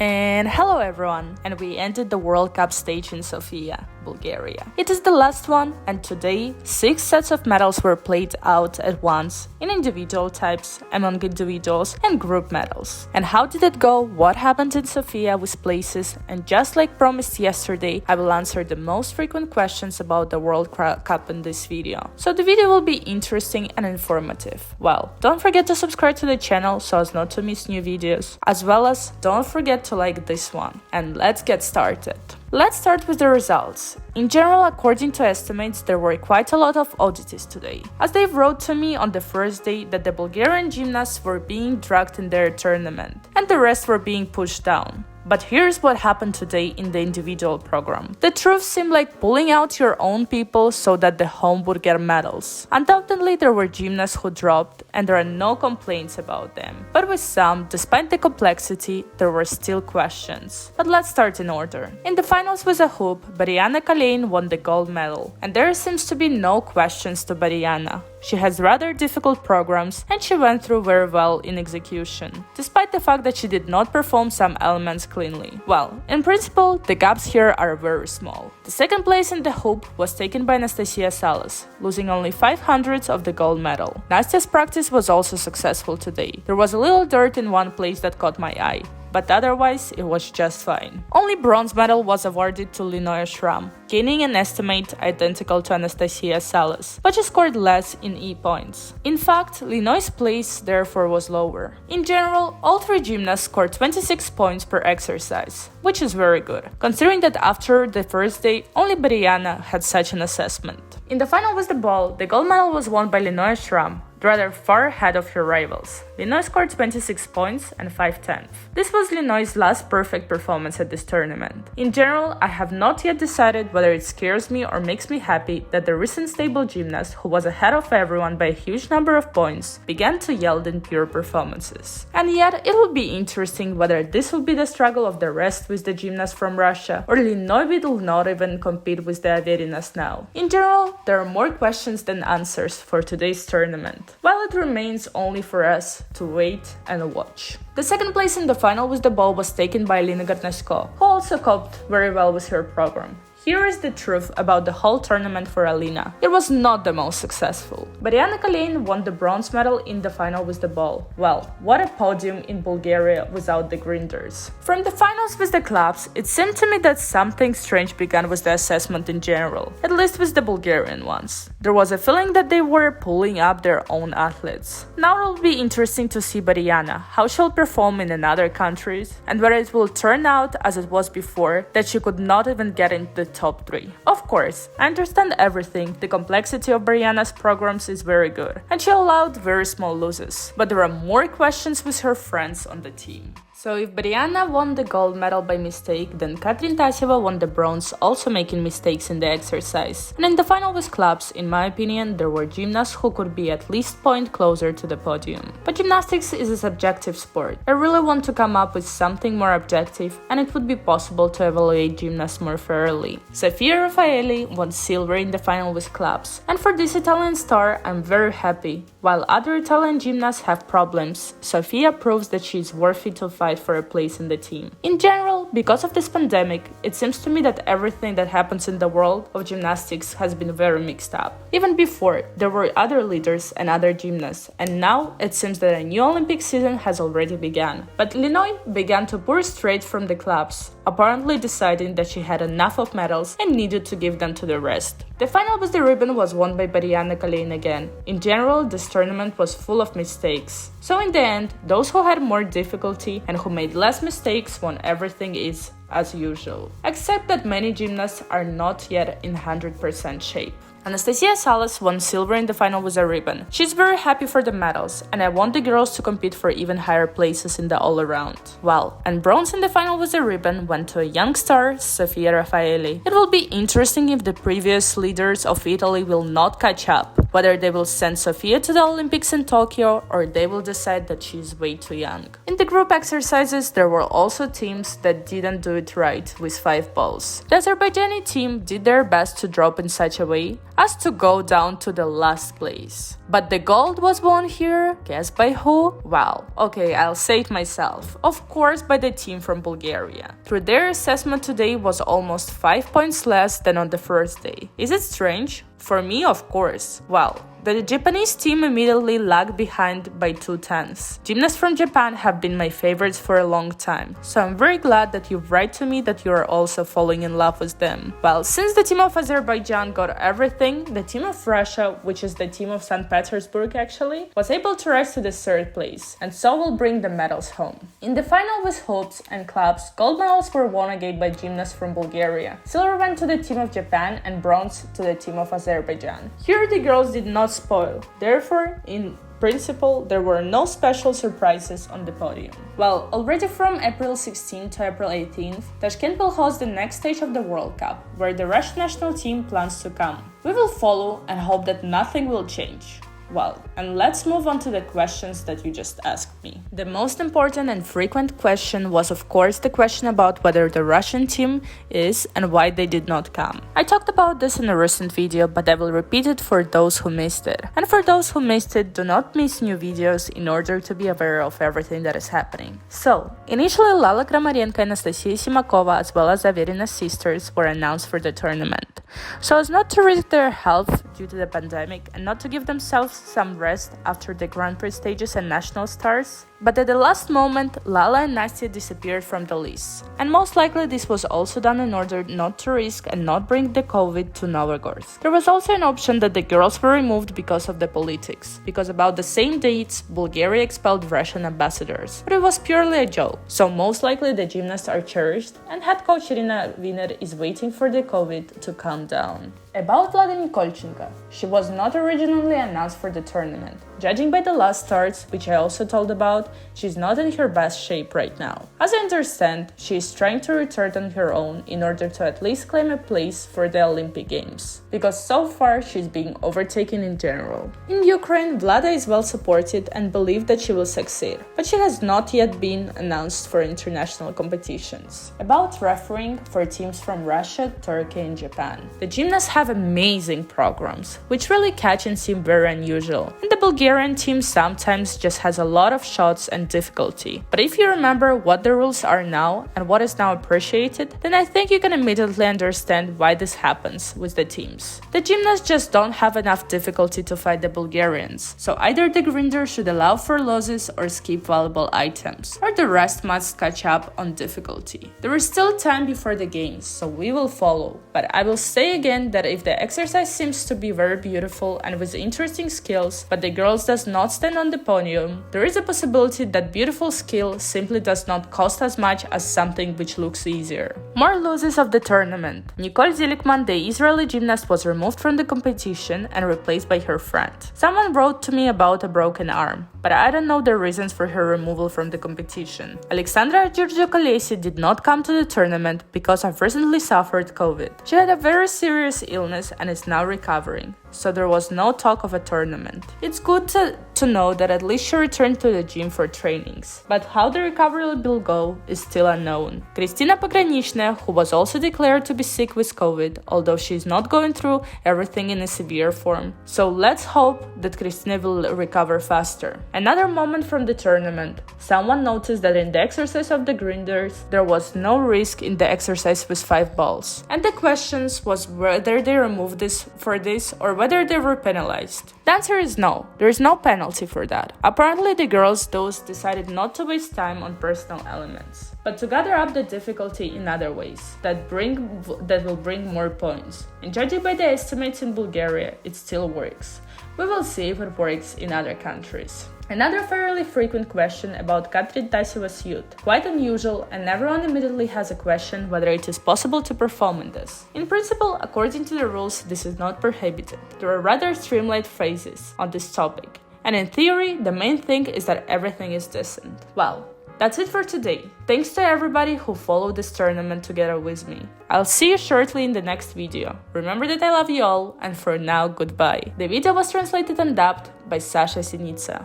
And hello everyone, and we entered the World Cup stage in Sofia, Bulgaria. It is the last one, and today 6 sets of medals were played out at once in individual types, among individuals and group medals. And how did it go? What happened in Sofia with places? And just like promised yesterday, I will answer the most frequent questions about the World Cup in this video. So the video will be interesting and informative. Well, don't forget to subscribe to the channel so as not to miss new videos, as well as don't forget to like this one. And let's get started. Let's start with the results. In general, according to estimates, there were quite a lot of oddities today, as they wrote to me on the first day that the Bulgarian gymnasts were being dragged in their tournament, and the rest were being pushed down. But here's what happened today in the individual program. The truth seemed like pulling out your own people so that the home would get medals. Undoubtedly, there were gymnasts who dropped, and there are no complaints about them. But with some, despite the complexity, there were still questions. But let's start in order. In the finals with a hoop, Bariana won the gold medal, and there seems to be no questions to Bariana. She has rather difficult programs, and she went through very well in execution, despite the fact that she did not perform some elements cleanly. Well, in principle, the gaps here are very small. The second place in the hoop was taken by Anastasia Salas, losing only 500ths of the gold medal. Nastia's practice was also successful today. There was a little dirt in one place that caught my eye, but otherwise it was just fine. Only bronze medal was awarded to Lina Ashram, gaining an estimate identical to Anastasia Salas, but she scored less in E points. In fact, Linoy's place therefore was lower. In general, all 3 gymnasts scored 26 points per exercise, which is very good, considering that after the first day, only Bariana had such an assessment. In the final with the ball, the gold medal was won by Lina Ashram, rather far ahead of her rivals. Linoy scored 26 points and 5/10. This was Linoy's last perfect performance at this tournament. In general, I have not yet decided whether it scares me or makes me happy that the recent stable gymnast, who was ahead of everyone by a huge number of points, began to yield in pure performances. And yet, it will be interesting whether this will be the struggle of the rest with the gymnasts from Russia, or Linoy will not even compete with the Averinas now. In general, there are more questions than answers for today's tournament, while it remains only for us to wait and watch. The second place in the final with the ball was taken by Lina Ashram, who also coped very well with her program. Here is the truth about the whole tournament for Alina. It was not the most successful. Bariana won the bronze medal in the final with the ball. Well, what a podium in Bulgaria without the grinders. From the finals with the clubs, it seemed to me that something strange began with the assessment in general, at least with the Bulgarian ones. There was a feeling that they were pulling up their own athletes. Now it will be interesting to see Bariana, how she'll perform in another countries, and whether it will turn out as it was before, that she could not even get into the top 3. Of course, I understand everything. The complexity of Bariana's programs is very good, and she allowed very small losses. But there are more questions with her friends on the team. So if Bariana won the gold medal by mistake, then Katrin Taseva won the bronze, also making mistakes in the exercise. And in the final with clubs, in my opinion, there were gymnasts who could be at least point closer to the podium. But gymnastics is a subjective sport. I really want to come up with something more objective, and it would be possible to evaluate gymnasts more fairly. Sofia Raffaelli won silver in the final with clubs, and for this Italian star, I'm very happy. While other Italian gymnasts have problems, Sofia proves that she is worthy to fight for a place in the team. In general, because of this pandemic, it seems to me that everything that happens in the world of gymnastics has been very mixed up. Even before, there were other leaders and other gymnasts, and now it seems that a new Olympic season has already begun. But Linoy began to pour straight from the clubs, apparently deciding that she had enough of medals and needed to give them to the rest. The final with the ribbon was won by Bariana again. In general, this tournament was full of mistakes. So in the end, those who had more difficulty and who made less mistakes won everything is as usual. Except that many gymnasts are not yet in 100% shape. Anastasia Salas won silver in the final with a ribbon. She's very happy for the medals, and I want the girls to compete for even higher places in the all-around. Well, and bronze in the final with a ribbon went to a young star, Sofia Raffaelli. It will be interesting if the previous leaders of Italy will not catch up. whether they will send Sofia to the Olympics in Tokyo or they will decide that she is way too young. In the group exercises, there were also teams that didn't do it right with 5 balls. The Azerbaijani team did their best to drop in such a way as to go down to the last place. But the gold was won here, guess by who? Well, okay, I'll say it myself. Of course by the team from Bulgaria. Through their assessment today was almost 5 points less than on the first day. Is it strange? For me, of course. Well, the Japanese team immediately lagged behind by 2/10. Gymnasts from Japan have been my favorites for a long time, so I'm very glad that you write to me that you are also falling in love with them. Well, since the team of Azerbaijan got everything, the team of Russia, which is the team of St. Petersburg actually, was able to rise to the 3rd place, and so will bring the medals home. In the final with hoops and claps, gold medals were won again by gymnasts from Bulgaria. Silver went to the team of Japan and bronze to the team of Azerbaijan. Here the girls did not spoil, therefore, in principle, there were no special surprises on the podium. Well, already from April 16 to April 18th, Tashkent will host the next stage of the World Cup, where the Russian national team plans to come. We will follow and hope that nothing will change. Well, and let's move on to the questions that you just asked me. The most important and frequent question was of course the question about whether the Russian team is and why they did not come. I talked about this in a recent video, but I will repeat it for those who missed it. And for those who missed it, do not miss new videos in order to be aware of everything that is happening. So, initially Lala Kramarenko and Anastasia Simakova as well as Averina's sisters were announced for the tournament. So as not to risk their health due to the pandemic and not to give themselves some rest after the Grand Prix stages and national stars, but at the last moment, Lala and Nastya disappeared from the list. And most likely this was also done in order not to risk and not bring the COVID to Novogorsk. There was also an option that the girls were removed because of the politics, because about the same dates, Bulgaria expelled Russian ambassadors. But it was purely a joke, so most likely the gymnasts are cherished and head coach Lina is waiting for the COVID to calm down. About Vlada Nikolchenko, she was not originally announced for the tournament. Judging by the last starts, which I also told about, she's not in her best shape right now. As I understand, she is trying to return on her own in order to at least claim a place for the Olympic Games, because so far she's being overtaken in general. In Ukraine, Vlada is well supported and believed that she will succeed, but she has not yet been announced for international competitions. About refereeing for teams from Russia, Turkey and Japan. The gymnasts have amazing programs, which really catch and seem very unusual, and the Bulgarian team sometimes just has a lot of shots and difficulty. But if you remember what the rules are now and what is now appreciated, then I think you can immediately understand why this happens with the teams. The gymnasts just don't have enough difficulty to fight the Bulgarians, so either the grinder should allow for losses or skip valuable items, or the rest must catch up on difficulty. There is still time before the games, so we will follow, but I will say again that if the exercise seems to be very beautiful and with interesting skills, but the girls does not stand on the podium, there is a possibility that beautiful skill simply does not cost as much as something which looks easier. More losses of the tournament. Nicole Zelikman, the Israeli gymnast, was removed from the competition and replaced by her friend. Someone wrote to me about a broken arm, but I don't know the reasons for her removal from the competition. Alexandra Giorgio-Kolesi did not come to the tournament because I've recently suffered COVID. She had a very serious illness and is now recovering, so there was no talk of a tournament. It's good to know that at least she returned to the gym for trainings, but how the recovery will go is still unknown. Kristina Pogranichная, who was also declared to be sick with COVID, although she is not going through everything in a severe form, so let's hope that Kristina will recover faster. Another moment from the tournament. Someone noticed that in the exercise of the grinders, there was no risk in the exercise with 5 balls, and the questions was whether they removed this for this or whether they were penalized. The answer is no, there is no penalty for that. Apparently the girls those decided not to waste time on personal elements, but to gather up the difficulty in other ways that will bring more points. And judging by the estimates in Bulgaria, it still works. We will see if it works in other countries. Another fairly frequent question about Katrin Tasiva's youth. Quite unusual, and everyone immediately has a question whether it is possible to perform in this. In principle, according to the rules, this is not prohibited. There are rather streamlined phrases on this topic, and in theory, the main thing is that everything is decent. Well, That's it for today. Thanks to everybody who followed this tournament together with me. I'll see you shortly in the next video. Remember that I love you all, and for now, goodbye. The video was translated and dubbed by Sasha Sinica.